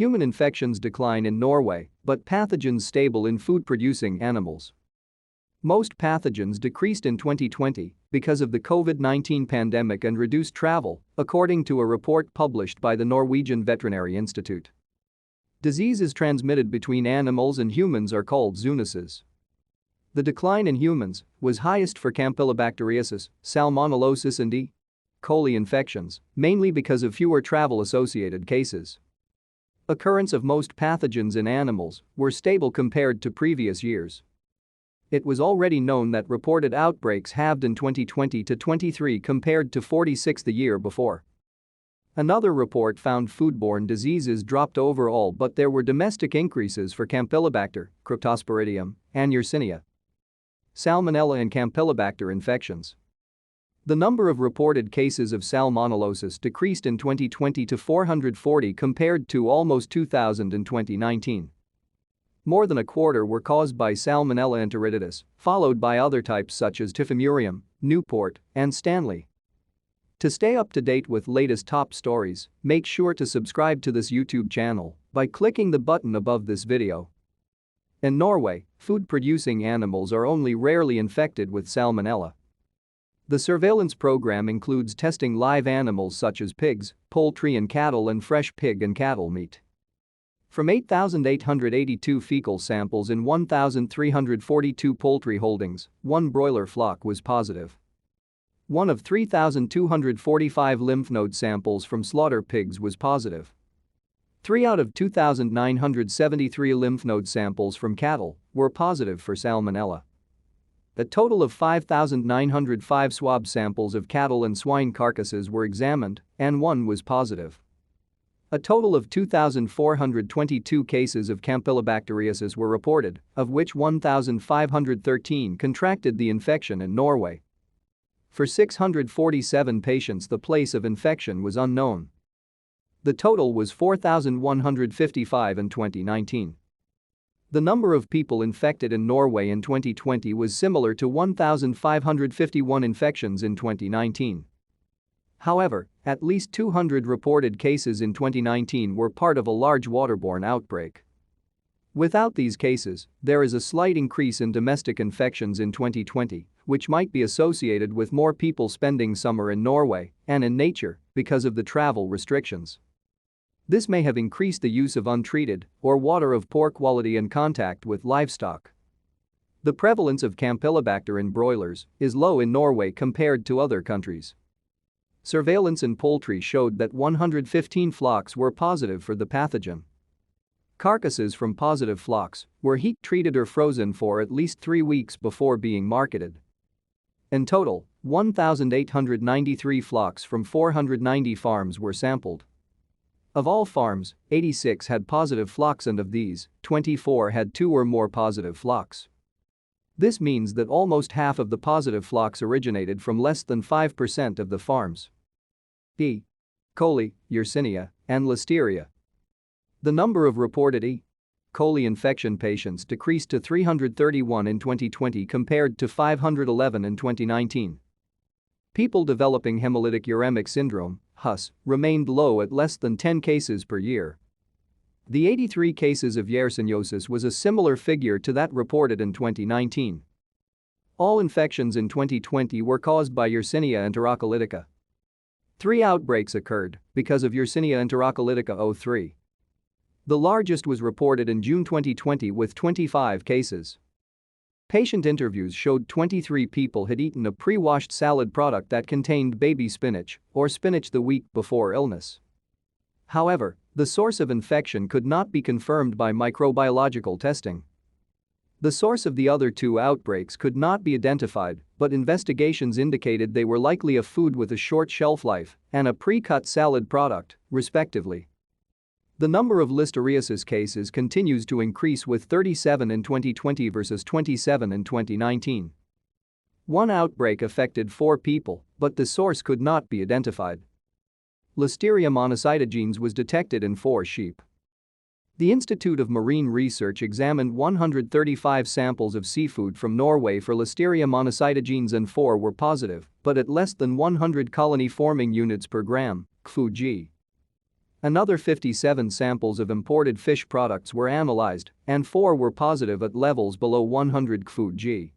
Human infections decline in Norway, but pathogens stable in food-producing animals. Most pathogens decreased in 2020 because of the COVID-19 pandemic and reduced travel, according to a report published by the Norwegian Veterinary Institute. Diseases transmitted between animals and humans are called zoonoses. The decline in humans was highest for campylobacteriosis, salmonellosis and E. coli infections, mainly because of fewer travel-associated cases. Occurrence of most pathogens in animals were stable compared to previous years. It was already known that reported outbreaks halved in 2020 to 23 compared to 46 the year before. Another report found foodborne diseases dropped overall, but there were domestic increases for Campylobacter, Cryptosporidium, and Yersinia. Salmonella and Campylobacter infections. The number of reported cases of salmonellosis decreased in 2020 to 440 compared to almost 2,000 in 2019. More than a quarter were caused by Salmonella enteritidis, followed by other types such as Typhimurium, Newport, and Stanley. To stay up to date with latest top stories, make sure to subscribe to this YouTube channel by clicking the button above this video. In Norway, food-producing animals are only rarely infected with Salmonella. The surveillance program includes testing live animals such as pigs, poultry and cattle, and fresh pig and cattle meat. From 8,882 fecal samples in 1,342 poultry holdings, one broiler flock was positive. One of 3,245 lymph node samples from slaughter pigs was positive. 3 out of 2,973 lymph node samples from cattle were positive for Salmonella. A total of 5,905 swab samples of cattle and swine carcasses were examined, and one was positive. A total of 2,422 cases of campylobacteriosis were reported, of which 1,513 contracted the infection in Norway. For 647 patients, the place of infection was unknown. The total was 4,155 in 2019. The number of people infected in Norway in 2020 was similar to 1,551 infections in 2019. However, at least 200 reported cases in 2019 were part of a large waterborne outbreak. Without these cases, there is a slight increase in domestic infections in 2020, which might be associated with more people spending summer in Norway and in nature because of the travel restrictions. This may have increased the use of untreated or water of poor quality in contact with livestock. The prevalence of Campylobacter in broilers is low in Norway compared to other countries. Surveillance in poultry showed that 115 flocks were positive for the pathogen. Carcasses from positive flocks were heat-treated or frozen for at least 3 weeks before being marketed. In total, 1,893 flocks from 490 farms were sampled. Of all farms, 86 had positive flocks, and of these, 24 had 2 or more positive flocks. This means that almost half of the positive flocks originated from less than 5% of the farms. E. coli, Yersinia, and Listeria. The number of reported E. coli infection patients decreased to 331 in 2020 compared to 511 in 2019. People developing hemolytic uremic syndrome, HUS, remained low at less than 10 cases per year. The 83 cases of Yersiniosis was a similar figure to that reported in 2019. All infections in 2020 were caused by Yersinia enterocolytica. 3 outbreaks occurred because of Yersinia enterocolytica 03. The largest was reported in June 2020 with 25 cases. Patient interviews showed 23 people had eaten a pre-washed salad product that contained baby spinach or spinach the week before illness. However, the source of infection could not be confirmed by microbiological testing. The source of the other 2 outbreaks could not be identified, but investigations indicated they were likely a food with a short shelf life and a pre-cut salad product, respectively. The number of listeriasis cases continues to increase, with 37 in 2020 versus 27 in 2019. 1 outbreak affected 4 people, but the source could not be identified. Listeria monocytogenes was detected in 4 sheep. The Institute of Marine Research examined 135 samples of seafood from Norway for Listeria monocytogenes, and 4 were positive, but at less than 100 colony-forming units per gram, Cfu-G. Another 57 samples of imported fish products were analyzed, and 4 were positive at levels below 100 Cpg.